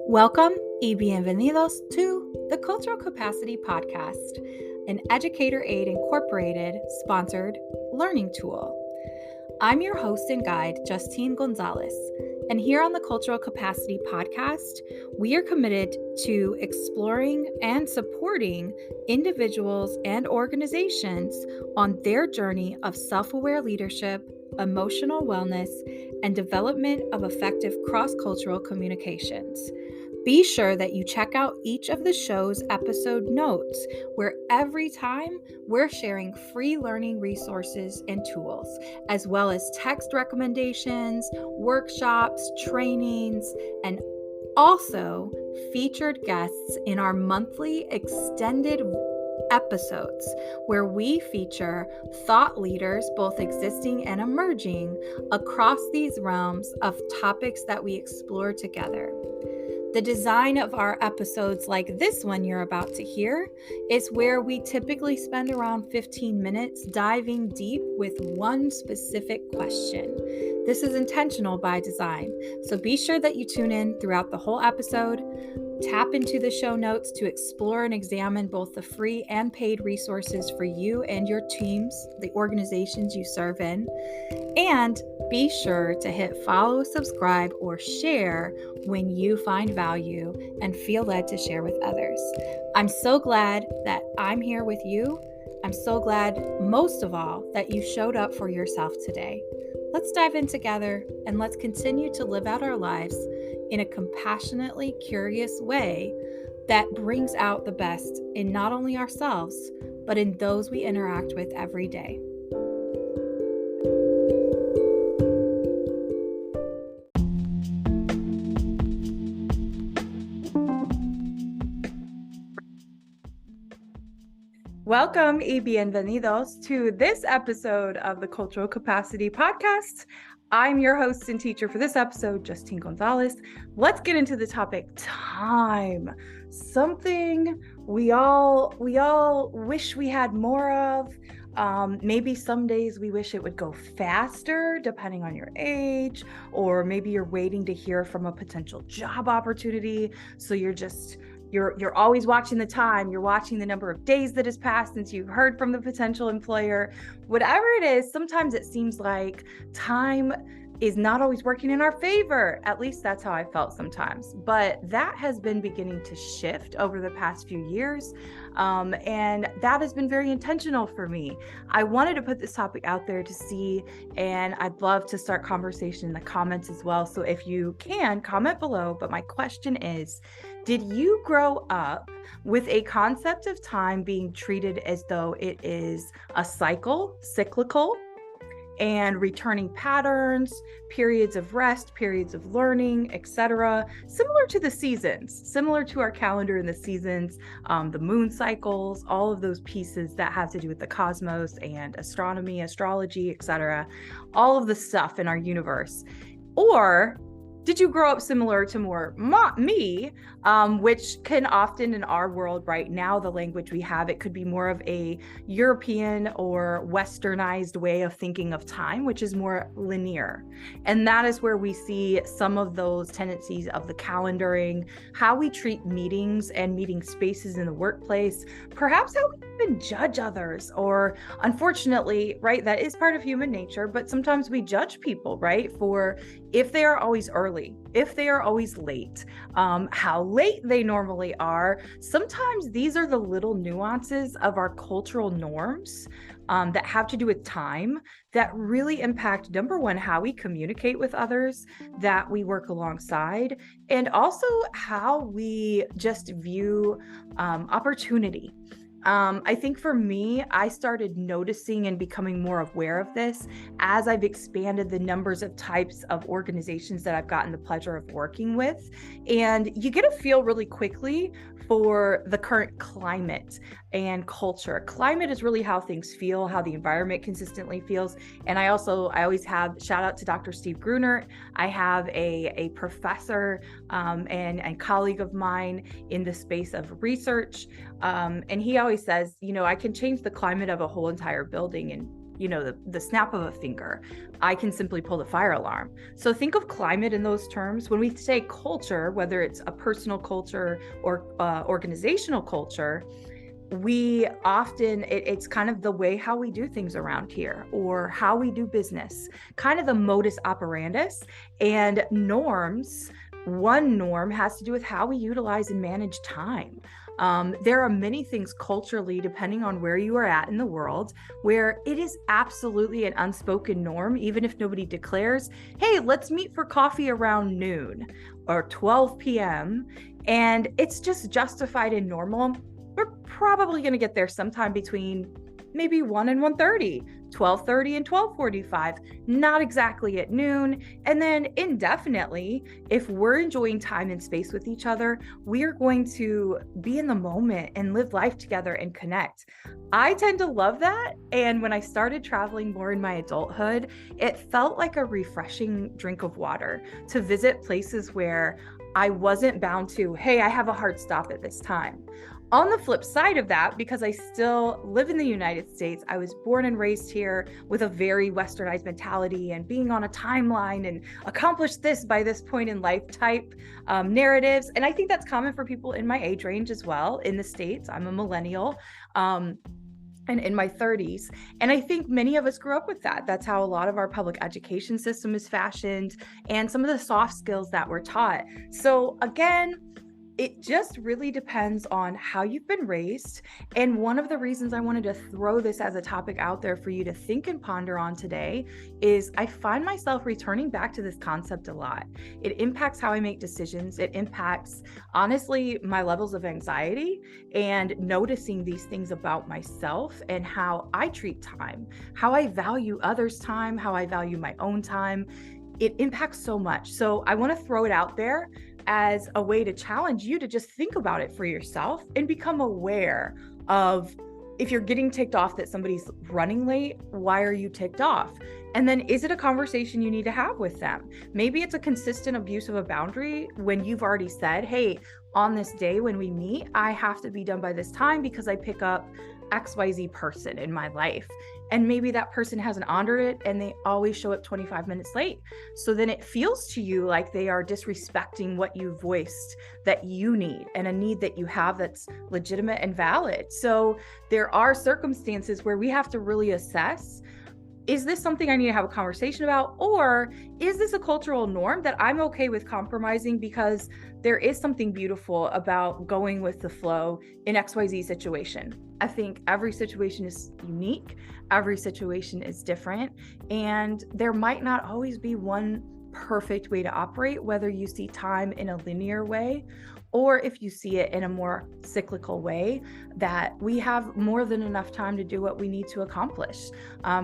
Welcome y bienvenidos to the Cultural Capacity Podcast, an Educator Aid Incorporated sponsored learning tool. I'm your host and guide, Justine Gonzalez, and here on the Cultural Capacity Podcast, we are committed to exploring and supporting individuals and organizations on their journey of self-aware leadership, emotional wellness, and development of effective cross-cultural communications. Be sure that you check out each of the show's episode notes, where every time we're sharing free learning resources and tools, as well as text recommendations, workshops, trainings, and also featured guests in our monthly extended episodes where we feature thought leaders, both existing and emerging, across these realms of topics that we explore together. The design of our episodes, like this one you're about to hear, is where we typically spend around 15 minutes diving deep with one specific question. This is intentional by design, so be sure that you tune in throughout the whole episode. Tap into the show notes to explore and examine both the free and paid resources for you and your teams, the organizations you serve in. And be sure to hit follow, subscribe, or share when you find value and feel led to share with others. I'm so glad that I'm here with you. I'm so glad, most of all, that you showed up for yourself today. Let's dive in together and let's continue to live out our lives in a compassionately curious way that brings out the best in not only ourselves, but in those we interact with every day. Welcome y bienvenidos to this episode of the Cultural Capacity Podcast. I'm your host and teacher for this episode, Justine Gonzalez. Let's get into the topic, time. Something we all wish we had more of. Maybe some days we wish it would go faster, depending on your age, or maybe you're waiting to hear from a potential job opportunity. So you're always watching the time. You're watching the number of days that has passed since you've heard from the potential employer. Whatever it is, sometimes it seems like time is not always working in our favor. At least that's how I felt sometimes. But that has been beginning to shift over the past few years. And that has been very intentional for me. I wanted to put this topic out there to see, and I'd love to start conversation in the comments as well. So if you can, comment below. But my question is, did you grow up with a concept of time being treated as though it is a cyclical, and returning patterns, periods of rest, periods of learning, etc., similar to the seasons, similar to our calendar in the seasons, the moon cycles, all of those pieces that have to do with the cosmos and astronomy, astrology, etc., all of the stuff in our universe? Or did you grow up similar to more me, which can often in our world right now, the language we have, it could be more of a European or Westernized way of thinking of time, which is more linear. And that is where we see some of those tendencies of the calendaring, how we treat meetings and meeting spaces in the workplace, perhaps how we even judge others, or unfortunately, right, that is part of human nature, but sometimes we judge people, right, for if they are always early, if they are always late, how late they normally are. Sometimes these are the little nuances of our cultural norms that have to do with time that really impact, number one, how we communicate with others, that we work alongside, and also how we just view opportunity. I think for me, I started noticing and becoming more aware of this as I've expanded the numbers of types of organizations that I've gotten the pleasure of working with. And you get a feel really quickly for the current climate and culture. Climate is really how things feel, how the environment consistently feels. And I always have, shout out to Dr. Steve Gruner. I have a professor and colleague of mine in the space of research. And he always says, I can change the climate of a whole entire building in the snap of a finger. I can simply pull the fire alarm. So think of climate in those terms. When we say culture, whether it's a personal culture or organizational culture, we often, it's kind of the way how we do things around here or how we do business, kind of the modus operandus. And norms, one norm has to do with how we utilize and manage time. There are many things culturally, depending on where you are at in the world, where it is absolutely an unspoken norm, even if nobody declares, hey, let's meet for coffee around noon or 12 p.m. And it's just justified and normal. We're probably going to get there sometime between maybe 1 and 1:30, 12:30 and 12:45, not exactly at noon. And then indefinitely, if we're enjoying time and space with each other, we are going to be in the moment and live life together and connect. I tend to love that. And when I started traveling more in my adulthood, it felt like a refreshing drink of water to visit places where I wasn't bound to, hey, I have a hard stop at this time. On the flip side of that, because I still live in the United States, I was born and raised here with a very westernized mentality and being on a timeline and accomplish this by this point in life type narratives. And I think that's common for people in my age range as well in the States. I'm a millennial. And in my 30s. And I think many of us grew up with that. That's how a lot of our public education system is fashioned and some of the soft skills that we're taught. So again, it just really depends on how you've been raised. And one of the reasons I wanted to throw this as a topic out there for you to think and ponder on today is I find myself returning back to this concept a lot. It impacts how I make decisions. It impacts, honestly, my levels of anxiety and noticing these things about myself and how I treat time, how I value others' time, how I value my own time. It impacts so much. So I want to throw it out there as a way to challenge you to just think about it for yourself and become aware of if you're getting ticked off that somebody's running late, why are you ticked off? And then is it a conversation you need to have with them? Maybe it's a consistent abuse of a boundary when you've already said, hey, on this day when we meet, I have to be done by this time because I pick up XYZ person in my life. And maybe that person hasn't honored it and they always show up 25 minutes late. So then it feels to you like they are disrespecting what you voiced that you need and a need that you have that's legitimate and valid. So there are circumstances where we have to really assess, is this something I need to have a conversation about? Or is this a cultural norm that I'm okay with compromising because there is something beautiful about going with the flow in XYZ situation? I think every situation is unique. Every situation is different. And there might not always be one perfect way to operate, whether you see time in a linear way or if you see it in a more cyclical way, that we have more than enough time to do what we need to accomplish,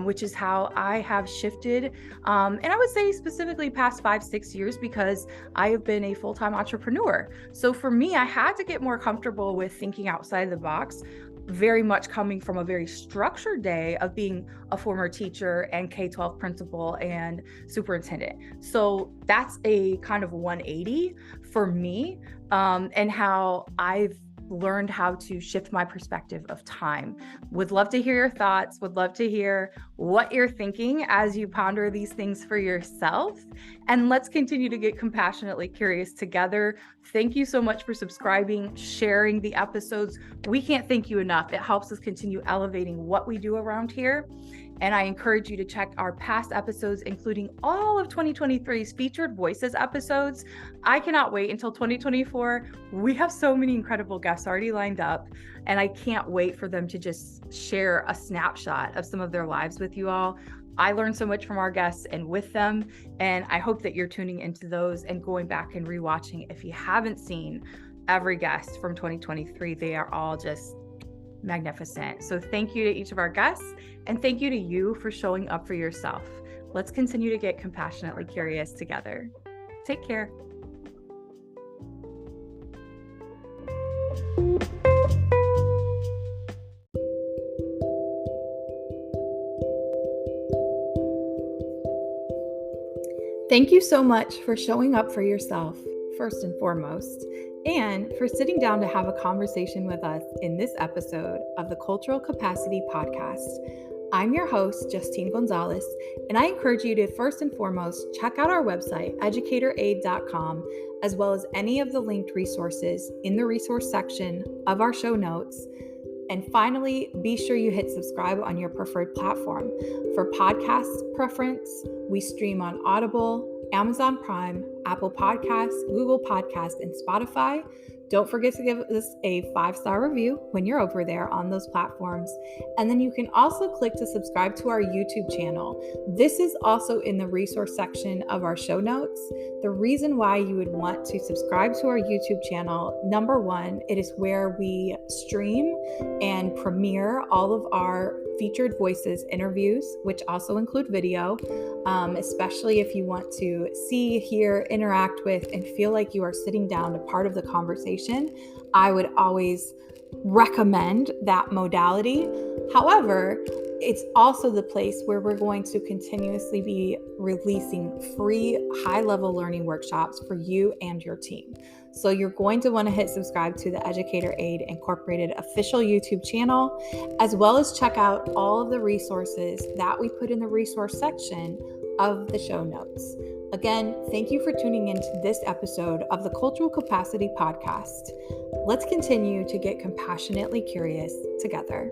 which is how I have shifted. And I would say specifically past 5-6 years, because I have been a full-time entrepreneur. So for me, I had to get more comfortable with thinking outside the box, very much coming from a very structured day of being a former teacher and K-12 principal and superintendent. So that's a kind of 180 for me, and how I've learned how to shift my perspective of time. Would love to hear your thoughts, would love to hear what you're thinking as you ponder these things for yourself. And let's continue to get compassionately curious together. Thank you so much for subscribing, sharing the episodes. We can't thank you enough. It helps us continue elevating what we do around here. And I encourage you to check our past episodes, including all of 2023's Featured Voices episodes. I cannot wait until 2024. We have so many incredible guests already lined up, and I can't wait for them to just share a snapshot of some of their lives with you all. I learned so much from our guests and with them, and I hope that you're tuning into those and going back and rewatching. If you haven't seen every guest from 2023, they are all just magnificent. So thank you to each of our guests, and thank you to you for showing up for yourself. Let's continue to get compassionately curious together. Take care. Thank you so much for showing up for yourself, first and foremost, and for sitting down to have a conversation with us in this episode of the Cultural Capacity Podcast. I'm your host, Justine Gonzalez, and I encourage you to first and foremost check out our website, educatoraid.com, as well as any of the linked resources in the resource section of our show notes. And finally, be sure you hit subscribe on your preferred platform. For podcast preference, we stream on Audible, Amazon Prime, Apple Podcasts, Google Podcasts, and Spotify. Don't forget to give us a 5-star review when you're over there on those platforms. And then you can also click to subscribe to our YouTube channel. This is also in the resource section of our show notes. The reason why you would want to subscribe to our YouTube channel, number one, it is where we stream and premiere all of our featured voices interviews, which also include video, especially if you want to see, hear, interact with, and feel like you are sitting down a part of the conversation. I would always recommend that modality. However, it's also the place where we're going to continuously be releasing free high-level learning workshops for you and your team. So you're going to want to hit subscribe to the Educator Aid Incorporated official YouTube channel, as well as check out all of the resources that we put in the resource section of the show notes. Again, thank you for tuning into this episode of the Cultural Capacity Podcast. Let's continue to get compassionately curious together.